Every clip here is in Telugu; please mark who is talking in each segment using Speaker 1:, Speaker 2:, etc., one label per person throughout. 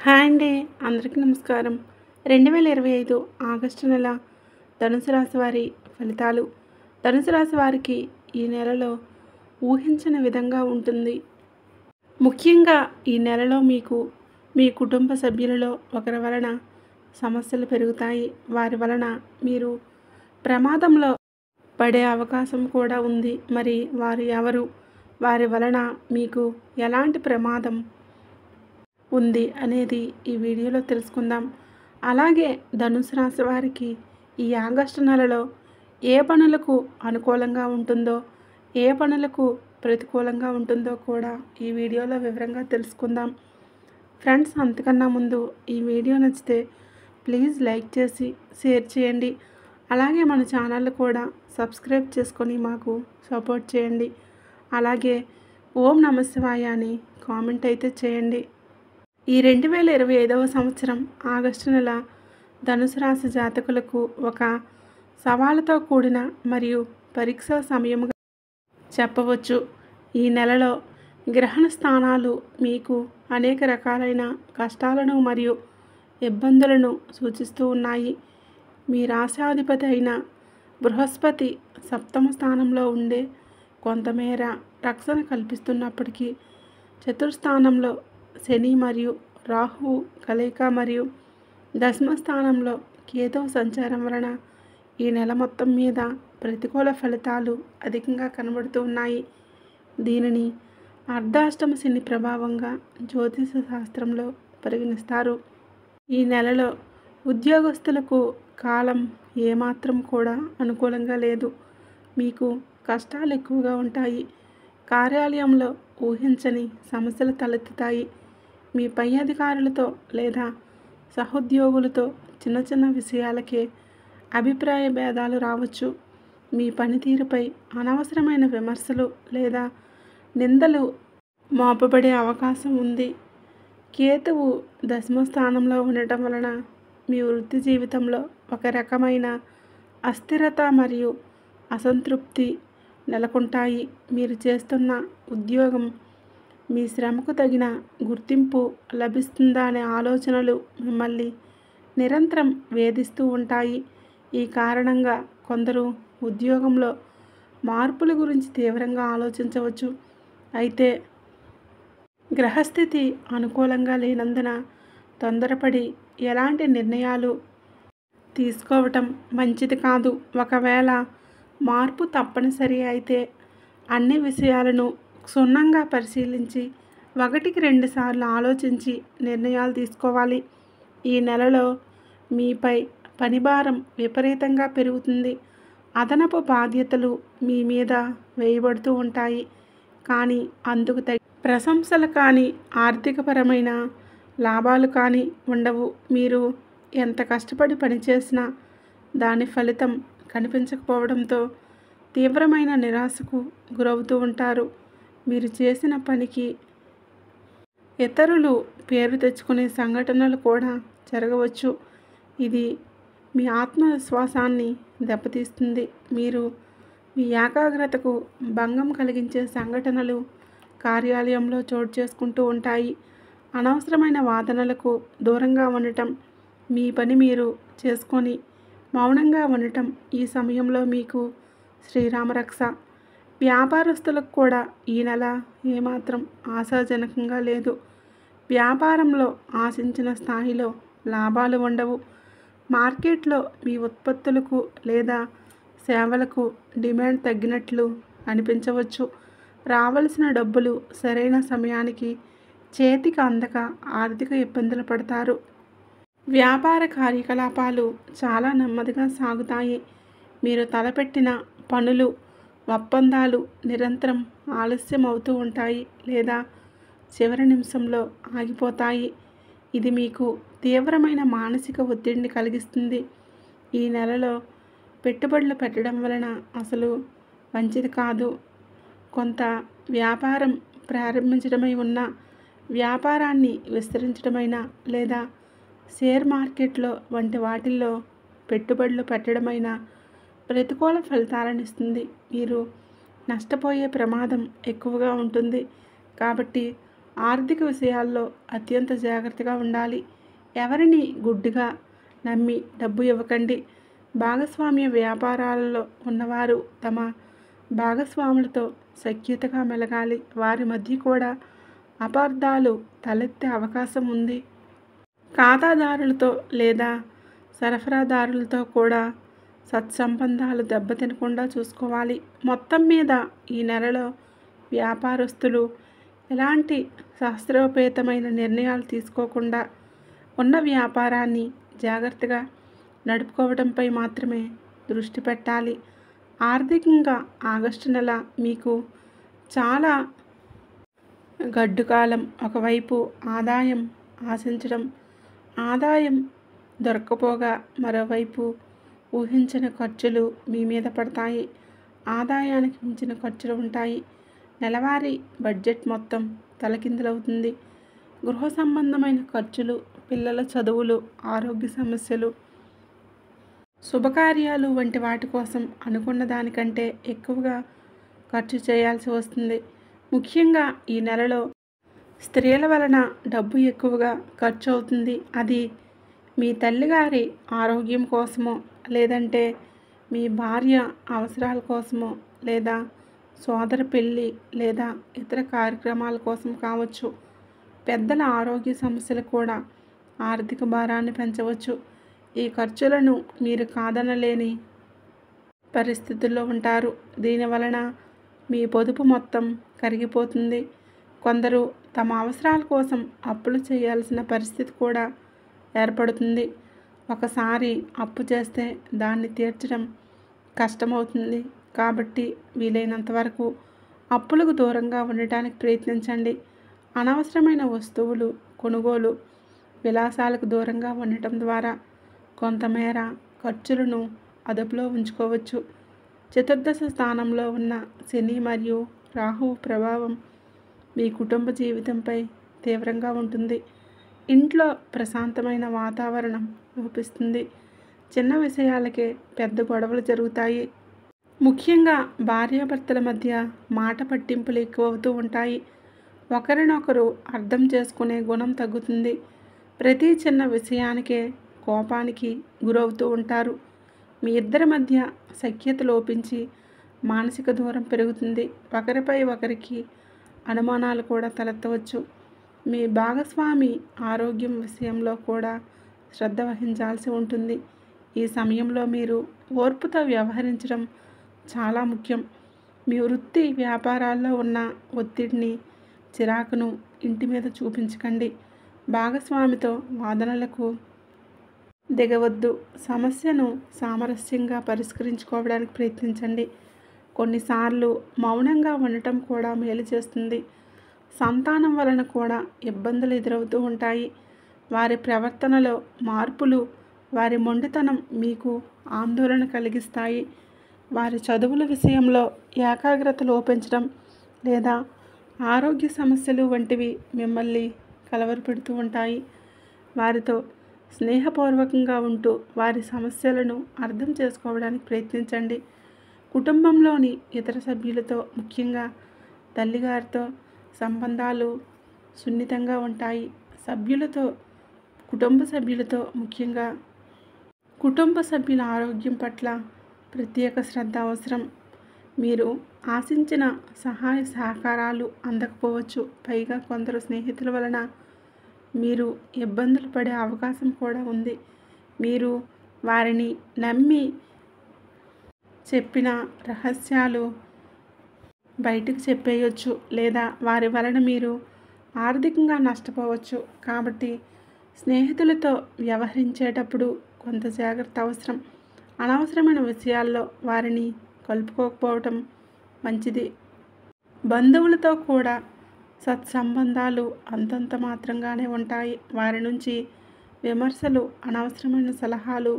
Speaker 1: హాయ్ అండి. అందరికీ నమస్కారం. 2025 ఆగస్టు నెల ధనుసు రాశి వారి ఫలితాలు. ధనుసు రాశి వారికి ఈ నెలలో ఊహించని విధంగా ఉంటుంది. ముఖ్యంగా ఈ నెలలో మీకు మీ కుటుంబ సభ్యులలో ఒకరి వలన సమస్యలు పెరుగుతాయి. వారి వలన మీరు ప్రమాదంలో పడే అవకాశం కూడా ఉంది. మరి వారు ఎవరు? వారి వలన మీకు ఎలాంటి ప్రమాదం ఉంది అనేది ఈ వీడియోలో తెలుసుకుందాం. అలాగే ధనుసు రాశి వారికి ఈ ఆగస్టు నెలలో ఏ పనులకు అనుకూలంగా ఉంటుందో, ఏ పనులకు ప్రతికూలంగా ఉంటుందో కూడా ఈ వీడియోలో వివరంగా తెలుసుకుందాం. ఫ్రెండ్స్, అంతకన్నా ముందు ఈ వీడియో నచ్చితే ప్లీజ్ లైక్ చేసి షేర్ చేయండి. అలాగే మన ఛానల్ కూడా సబ్స్క్రైబ్ చేసుకొని మాకు సపోర్ట్ చేయండి. అలాగే ఓం నమః శివాయ అని కామెంట్ అయితే చేయండి. ఈ 2025వ సంవత్సరం ఆగస్టు నెల ధనుసు రాశి జాతకులకు ఒక సవాలుతో కూడిన మరియు పరీక్షా సమయముగా చెప్పవచ్చు. ఈ నెలలో గ్రహణ స్థానాలు మీకు అనేక రకాలైన కష్టాలను మరియు ఇబ్బందులను సూచిస్తూ ఉన్నాయి. మీ రాశాధిపతి అయిన బృహస్పతి సప్తమ స్థానంలో ఉండే కొంతమేర రక్షణ కల్పిస్తున్నప్పటికీ చతుర్థానంలో శని మరియు రాహువు కలయిక మరియు దశమ స్థానంలో కేతువు సంచారం వలన ఈ నెల మొత్తం మీద ప్రతికూల ఫలితాలు అధికంగా కనబడుతూ ఉన్నాయి. దీనిని అర్ధాష్టమ శని ప్రభావంగా జ్యోతిష శాస్త్రంలో పరిగణిస్తారు. ఈ నెలలో ఉద్యోగస్తులకు కాలం ఏమాత్రం కూడా అనుకూలంగా లేదు. మీకు కష్టాలు ఎక్కువగా ఉంటాయి. కార్యాలయంలో ఊహించని సమస్యలు తలెత్తుతాయి. మీ పై అధికారులతో లేదా సహోద్యోగులతో చిన్న చిన్న విషయాలకే అభిప్రాయ భేదాలు రావచ్చు. మీ పనితీరుపై అనవసరమైన విమర్శలు లేదా నిందలు మోపబడే అవకాశం ఉంది. కేతువు దశమ స్థానంలో ఉండటం వలన మీ వృత్తి జీవితంలో ఒక రకమైన అస్థిరత మరియు అసంతృప్తి నెలకొంటాయి. మీరు చేస్తున్న ఉద్యోగం మీ శ్రమకు తగిన గుర్తింపు లభిస్తుందా అనే ఆలోచనలు మిమ్మల్ని నిరంతరం వేధిస్తూ ఉంటాయి. ఈ కారణంగా కొందరు ఉద్యోగంలో మార్పుల గురించి తీవ్రంగా ఆలోచించవచ్చు. అయితే గ్రహస్థితి అనుకూలంగా లేనందున తొందరపడి ఎలాంటి నిర్ణయాలు తీసుకోవటం మంచిది కాదు. ఒకవేళ మార్పు తప్పనిసరి అయితే అన్ని విషయాలను క్షుణ్ణంగా పరిశీలించి 1-2 సార్లు ఆలోచించి నిర్ణయాలు తీసుకోవాలి. ఈ నెలలో మీపై పనిభారం విపరీతంగా పెరుగుతుంది. అదనపు బాధ్యతలు మీ మీద వేయబడుతూ ఉంటాయి. కానీ అందుకు తగిన ప్రశంసలు కానీ ఆర్థికపరమైన లాభాలు కానీ ఉండవు. మీరు ఎంత కష్టపడి పనిచేసినా దాని ఫలితం కనిపించకపోవడంతో తీవ్రమైన నిరాశకు గురవుతూ ఉంటారు. మీరు చేసిన పనికి ఇతరులు పేరు తెచ్చుకునే సంఘటనలు కూడా జరగవచ్చు. ఇది మీ ఆత్మవిశ్వాసాన్ని దెబ్బతీస్తుంది. మీరు మీ ఏకాగ్రతకు భంగం కలిగించే సంఘటనలు కార్యాలయంలో చోటు చేసుకుంటూ ఉంటాయి. అనవసరమైన వాదనలకు దూరంగా ఉండటం, మీ పని మీరు చేసుకొని మౌనంగా ఉండటం ఈ సమయంలో మీకు శ్రీరామరక్ష. వ్యాపారస్తులకు కూడా ఈ నెల ఏమాత్రం ఆశాజనకంగా లేదు. వ్యాపారంలో ఆశించిన స్థాయిలో లాభాలు ఉండవు. మార్కెట్లో మీ ఉత్పత్తులకు లేదా సేవలకు డిమాండ్ తగ్గినట్లు అనిపించవచ్చు. రావలసిన డబ్బులు సరైన సమయానికి చేతికి అందక ఆర్థిక ఇబ్బందులు పడతారు. వ్యాపార కార్యకలాపాలు చాలా నెమ్మదిగా సాగుతాయి. మీరు తలపెట్టిన పనులు, ఒప్పందాలు నిరంతరం ఆలస్యం అవుతూ ఉంటాయి లేదా చివరి నిమిషంలో ఆగిపోతాయి. ఇది మీకు తీవ్రమైన మానసిక ఒత్తిడిని కలిగిస్తుంది. ఈ నెలలో పెట్టుబడులు పెట్టడం వలన అసలు మంచిది కాదు. కొంత వ్యాపారం ప్రారంభించడమై ఉన్న వ్యాపారాన్ని విస్తరించడమైనా లేదా షేర్ మార్కెట్లో వంటి వాటిల్లో పెట్టుబడులు పెట్టడమైనా ప్రతికూల ఫలితాలను ఇస్తుంది. మీరు నష్టపోయే ప్రమాదం ఎక్కువగా ఉంటుంది. కాబట్టి ఆర్థిక విషయాల్లో అత్యంత జాగ్రత్తగా ఉండాలి. ఎవరిని గుడ్డిగా నమ్మి డబ్బు ఇవ్వకండి. భాగస్వామ్య వ్యాపారాలలో ఉన్నవారు తమ భాగస్వాములతో సఖ్యతగా మెలగాలి. వారి మధ్య కూడా అపార్థాలు తలెత్తే అవకాశం ఉంది. ఖాతాదారులతో లేదా సరఫరాదారులతో కూడా సత్సంబంధాలు దెబ్బతినకుండా చూసుకోవాలి. మొత్తం మీద ఈ నెలలో వ్యాపారస్తులు ఎలాంటి శాస్త్రోపేతమైన నిర్ణయాలు తీసుకోకుండా ఉన్న వ్యాపారాన్ని జాగ్రత్తగా నడుపుకోవడంపై మాత్రమే దృష్టి పెట్టాలి. ఆర్థికంగా ఆగస్టు నెల మీకు చాలా గడ్డు కాలం. ఒకవైపు ఆదాయం ఆశించడం, ఆదాయం దొరక్కపోగా మరోవైపు ఊహించని ఖర్చులు మీ మీద పడతాయి. ఆదాయానికి మించిన ఖర్చులు ఉంటాయి. నెలవారీ బడ్జెట్ మొత్తం తలకిందులవుతుంది. గృహ సంబంధమైన ఖర్చులు, పిల్లల చదువులు, ఆరోగ్య సమస్యలు, శుభకార్యాలు వంటి వాటి కోసం అనుకున్న దానికంటే ఎక్కువగా ఖర్చు చేయాల్సి వస్తుంది. ముఖ్యంగా ఈ నెలలో స్త్రీల వలన డబ్బు ఎక్కువగా ఖర్చు అవుతుంది. అది మీ తల్లిగారి ఆరోగ్యం కోసమో, లేదంటే మీ భార్య అవసరాల కోసమో, లేదా సోదర పెళ్ళి లేదా ఇతర కార్యక్రమాల కోసం కావచ్చు. పెద్దల ఆరోగ్య సమస్యలు కూడా ఆర్థిక భారాన్ని పెంచవచ్చు. ఈ ఖర్చులను మీరు కాదనలేని పరిస్థితుల్లో ఉంటారు. దీనివలన మీ పొదుపు మొత్తం కరిగిపోతుంది. కొందరు తమ అవసరాల కోసం అప్పులు చేయాల్సిన పరిస్థితి కూడా ఏర్పడుతుంది. ఒకసారి అప్పు చేస్తే దాన్ని తీర్చడం కష్టమవుతుంది. కాబట్టి వీలైనంత వరకు అప్పులకు దూరంగా ఉండటానికి ప్రయత్నించండి. అనవసరమైన వస్తువులు కొనుగోలు, విలాసాలకు దూరంగా ఉండటం ద్వారా కొంతమేర ఖర్చులను అదుపులో ఉంచుకోవచ్చు. చతుర్దశ స్థానంలో ఉన్న శని మరియు రాహువు ప్రభావం మీ కుటుంబ జీవితంపై తీవ్రంగా ఉంటుంది. ఇంట్లో ప్రశాంతమైన వాతావరణం లోపిస్తుంది. చిన్న విషయాలకే పెద్ద గొడవలు జరుగుతాయి. ముఖ్యంగా భార్యాభర్తల మధ్య మాట పట్టింపులు ఎక్కువవుతూ ఉంటాయి. ఒకరినొకరు అర్థం చేసుకునే గుణం తగ్గుతుంది. ప్రతి చిన్న విషయానికే కోపానికి గురవుతూ ఉంటారు. మీ ఇద్దరి మధ్య సఖ్యత లోపించి మానసిక దూరం పెరుగుతుంది. ఒకరిపై ఒకరికి అనుమానాలు కూడా తలెత్తవచ్చు. మీ భాగస్వామి ఆరోగ్యం విషయంలో కూడా శ్రద్ధ వహించాల్సి ఉంటుంది. ఈ సమయంలో మీరు ఓర్పుతో వ్యవహరించడం చాలా ముఖ్యం. మీ వృత్తి వ్యాపారాల్లో ఉన్న ఒత్తిడిని, చిరాకును ఇంటి మీద చూపించకండి. భాగస్వామితో వాదనలకు దిగవద్దు. సమస్యను సామరస్యంగా పరిష్కరించుకోవడానికి ప్రయత్నించండి. కొన్నిసార్లు మౌనంగా ఉండటం కూడా మేలు చేస్తుంది. సంతానం వలన కూడా ఇబ్బందులు ఎదురవుతూ ఉంటాయి. వారి ప్రవర్తనలో మార్పులు, వారి మొండితనం మీకు ఆందోళన కలిగిస్తాయి. వారి చదువుల విషయంలో ఏకాగ్రత లోపించడం లేదా ఆరోగ్య సమస్యలు వంటివి మిమ్మల్ని కలవరపెడుతూ ఉంటాయి. వారితో స్నేహపూర్వకంగా ఉంటూ వారి సమస్యలను అర్థం చేసుకోవడానికి ప్రయత్నించండి. కుటుంబంలోని ఇతర సభ్యులతో, ముఖ్యంగా తల్లిగారితో సంబంధాలు సున్నితంగా ఉంటాయి. కుటుంబ సభ్యులతో ముఖ్యంగా కుటుంబ సభ్యుల ఆరోగ్యం పట్ల ప్రత్యేక శ్రద్ధ అవసరం. మీరు ఆశించిన సహాయ సహకారాలు అందకపోవచ్చు. పైగా కొందరు స్నేహితుల వలన మీరు ఇబ్బందులు పడే అవకాశం కూడా ఉంది. మీరు వారిని నమ్మి చెప్పిన రహస్యాలు బయటకు చెప్పేయొచ్చు, లేదా వారి వలన మీరు ఆర్థికంగా నష్టపోవచ్చు. కాబట్టి స్నేహితులతో వ్యవహరించేటప్పుడు కొంత జాగ్రత్త అవసరం. అనవసరమైన విషయాల్లో వారిని కలుపుకోకపోవటం మంచిది. బంధువులతో కూడా సత్సంబంధాలు అంతంత మాత్రంగానే ఉంటాయి. వారి నుంచి విమర్శలు, అనవసరమైన సలహాలు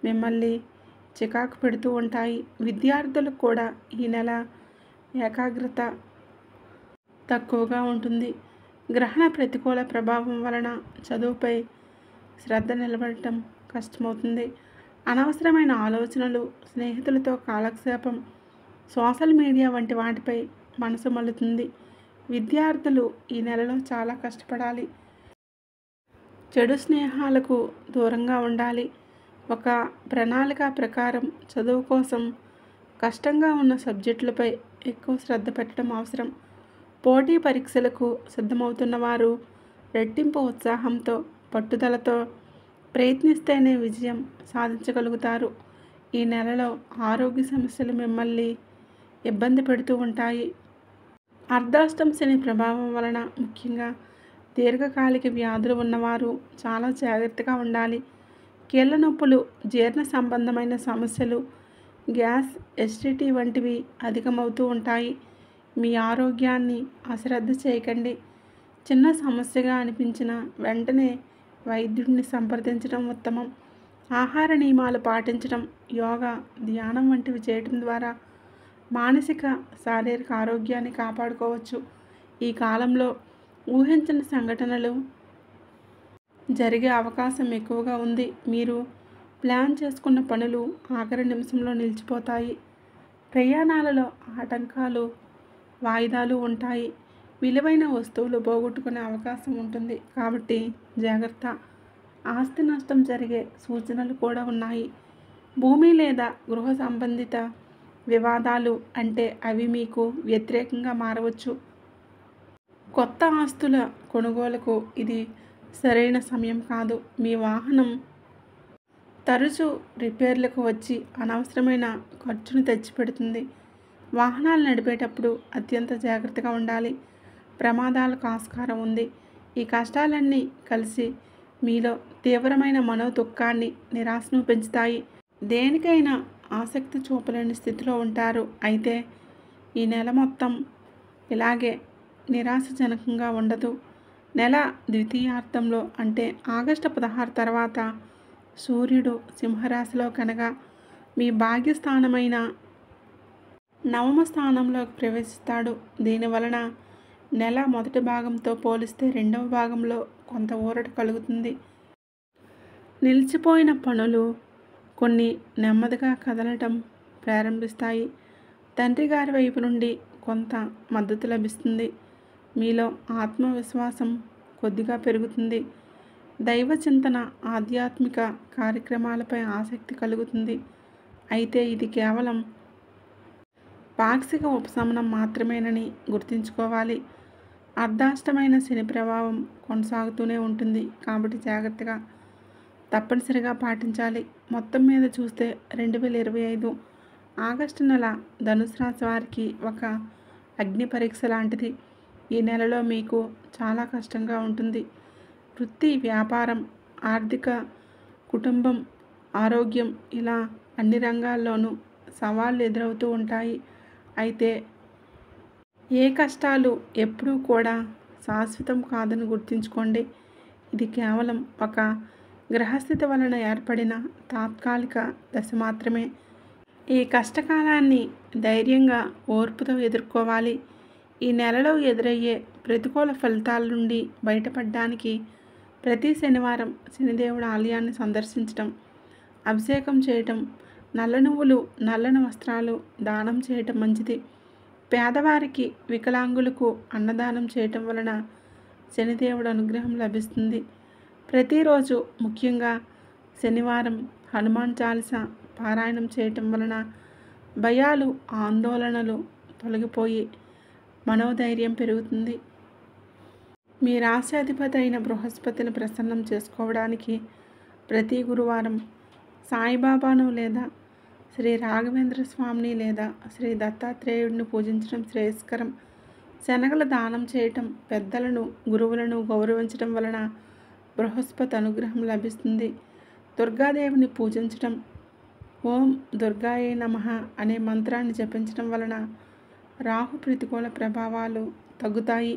Speaker 1: మిమ్మల్ని చికాకు పెడుతూ ఉంటాయి. విద్యార్థులకు కూడా ఈ నెల ఏకాగ్రత తక్కువగా ఉంటుంది. గ్రహణ ప్రతికూల ప్రభావం వలన చదువుపై శ్రద్ధ నిలబడటం కష్టమవుతుంది. అనవసరమైన ఆలోచనలు, స్నేహితులతో కాలక్షేపం, సోషల్ మీడియా వంటి వాటిపై మనసు మళ్లుతుంది. విద్యార్థులు ఈ నెలలో చాలా కష్టపడాలి. చెడు స్నేహాలకు దూరంగా ఉండాలి. ఒక ప్రణాళిక ప్రకారం చదువు కోసం కష్టంగా ఉన్న సబ్జెక్టులపై ఎక్కువ శ్రద్ధ పెట్టడం అవసరం. పోటీ పరీక్షలకు సిద్ధమవుతున్న వారు రెట్టింపు ఉత్సాహంతో, పట్టుదలతో ప్రయత్నిస్తేనే విజయం సాధించగలుగుతారు. ఈ నెలలో ఆరోగ్య సమస్యలు మిమ్మల్ని ఇబ్బంది పెడుతూ ఉంటాయి. అర్ధాష్టమ శని ప్రభావం వలన ముఖ్యంగా దీర్ఘకాలిక వ్యాధులు ఉన్నవారు చాలా జాగ్రత్తగా ఉండాలి. కీళ్ళ నొప్పులు, జీర్ణ సంబంధమైన సమస్యలు, గ్యాస్, ఎసిడిటీ వంటివి అధికమవుతూ ఉంటాయి. మీ ఆరోగ్యాన్ని అశ్రద్ధ చేయకండి. చిన్న సమస్యగా అనిపించిన వెంటనే వైద్యుడిని సంప్రదించడం ఉత్తమం. ఆహార నియమాలు పాటించడం, యోగా, ధ్యానం వంటివి చేయడం ద్వారా మానసిక, శారీరక ఆరోగ్యాన్ని కాపాడుకోవచ్చు. ఈ కాలంలో ఊహించని సంఘటనలు జరిగే అవకాశం ఎక్కువగా ఉంది. మీరు ప్లాన్ చేసుకున్న పనులు ఆఖరి నిమిషంలో నిలిచిపోతాయి. ప్రయాణాలలో ఆటంకాలు, వాయిదాలు ఉంటాయి. విలువైన వస్తువులు పోగొట్టుకునే అవకాశం ఉంటుంది. కాబట్టి జాగ్రత్త. ఆస్తి నష్టం జరిగే సూచనలు కూడా ఉన్నాయి. భూమి లేదా గృహ సంబంధిత వివాదాలు అంటే అవి మీకు వ్యతిరేకంగా మారవచ్చు. కొత్త ఆస్తుల కొనుగోలుకు ఇది సరైన సమయం కాదు. మీ వాహనం తరచూ రిపేర్లకు వచ్చి అనవసరమైన ఖర్చును తెచ్చిపెడుతుంది. వాహనాలు నడిపేటప్పుడు అత్యంత జాగ్రత్తగా ఉండాలి. ప్రమాదాలకు ఆస్కారం ఉంది. ఈ కష్టాలన్నీ కలిసి మీలో తీవ్రమైన మనోదుఖాన్ని, నిరాశను పెంచుతాయి. దేనికైనా ఆసక్తి చూపలేని స్థితిలో ఉంటారు. అయితే ఈ నెల మొత్తం ఇలాగే నిరాశజనకంగా ఉండదు. నెల ద్వితీయార్థంలో అంటే ఆగస్టు 16 తర్వాత సూర్యుడు సింహరాశిలో కనగా మీ భాగ్యస్థానమైన నవమ స్థానంలోకి ప్రవేశిస్తాడు. దీనివలన నెల మొదటి భాగంతో పోలిస్తే రెండవ భాగంలో కొంత ఊరట కలుగుతుంది. నిలిచిపోయిన పనులు కొన్ని నెమ్మదిగా కదలటం ప్రారంభిస్తాయి. తండ్రి గారి వైపు నుండి కొంత మద్దతు లభిస్తుంది. మీలో ఆత్మవిశ్వాసం కొద్దిగా పెరుగుతుంది. దైవ చింతన, ఆధ్యాత్మిక కార్యక్రమాలపై ఆసక్తి కలుగుతుంది. అయితే ఇది కేవలం పాక్షిక ఉపశమనం మాత్రమేనని గుర్తుంచుకోవాలి. అర్ధాష్టమైన శని ప్రభావం కొనసాగుతూనే ఉంటుంది. కాబట్టి జాగ్రత్తగా తప్పనిసరిగా పాటించాలి. మొత్తం మీద చూస్తే 2025 ఆగస్టు నెల ధనుసు రాశి వారికి ఒక అగ్ని పరీక్ష లాంటిది. ఈ నెలలో మీకు చాలా కష్టంగా ఉంటుంది. వృత్తి, వ్యాపారం, ఆర్థిక, కుటుంబం, ఆరోగ్యం ఇలా అన్ని రంగాల్లోనూ సవాళ్ళు ఎదురవుతూ ఉంటాయి. అయితే ఏ కష్టాలు ఎప్పుడూ కూడా శాశ్వతం కాదని గుర్తుంచుకోండి. ఇది కేవలం ఒక గ్రహస్థితి వలన ఏర్పడిన తాత్కాలిక దశ మాత్రమే. ఈ కష్టకాలాన్ని ధైర్యంగా, ఓర్పుతో ఎదుర్కోవాలి. ఈ నెలలో ఎదురయ్యే ప్రతికూల ఫలితాల నుండి బయటపడడానికి ప్రతి శనివారం శనిదేవుడి ఆలయాన్ని సందర్శించటం, అభిషేకం చేయటం, నల్ల నువ్వులు, నల్లని వస్త్రాలు దానం చేయటం మంచిది. పేదవారికి, వికలాంగులకు అన్నదానం చేయటం వలన శనిదేవుడి అనుగ్రహం లభిస్తుంది. ప్రతిరోజు, ముఖ్యంగా శనివారం హనుమాన్ చాలీసా పారాయణం చేయటం వలన భయాలు, ఆందోళనలు తొలగిపోయి మనోధైర్యం పెరుగుతుంది. మీ రాశ్యాధిపతి అయిన బృహస్పతిని ప్రసన్నం చేసుకోవడానికి ప్రతి గురువారం సాయిబాబాను లేదా శ్రీ రాఘవేంద్ర స్వామిని లేదా శ్రీ దత్తాత్రేయుడిని పూజించడం శ్రేయస్కరం. శనగల దానం చేయటం, పెద్దలను, గురువులను గౌరవించడం వలన బృహస్పతి అనుగ్రహం లభిస్తుంది. దుర్గాదేవిని పూజించటం, ఓం దుర్గాయే నమః అనే మంత్రాన్ని జపించడం వలన రాహు ప్రతికూల ప్రభావాలు తగ్గుతాయి.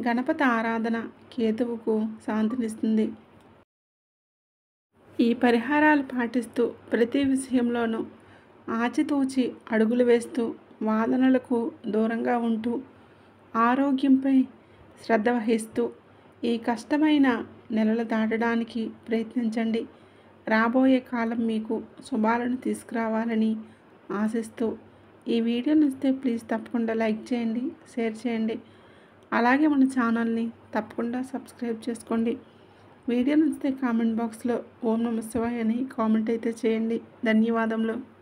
Speaker 1: గణపతి ఆరాధన కేతువుకు శాంతినిస్తుంది. ఈ పరిహారాలు పాటిస్తూ ప్రతి విషయంలోనూ ఆచితూచి అడుగులు వేస్తూ, వాదనలకు దూరంగా ఉంటూ, ఆరోగ్యంపై శ్రద్ధ వహిస్తూ ఈ కష్టమైన నెలలు దాటడానికి ప్రయత్నించండి. రాబోయే కాలం మీకు శుభాలను తీసుకురావాలని ఆశిస్తూ ఈ వీడియో నచ్చితే ప్లీజ్ తప్పకుండా లైక్ చేయండి, షేర్ చేయండి. అలాగే మన ఛానల్ని తప్పకుండా సబ్స్క్రైబ్ చేసుకోండి. వీడియో నచ్చితే కామెంట్ బాక్స్లో ఓం నమః శివాయ అని కామెంట్ అయితే చేయండి. ధన్యవాదములు.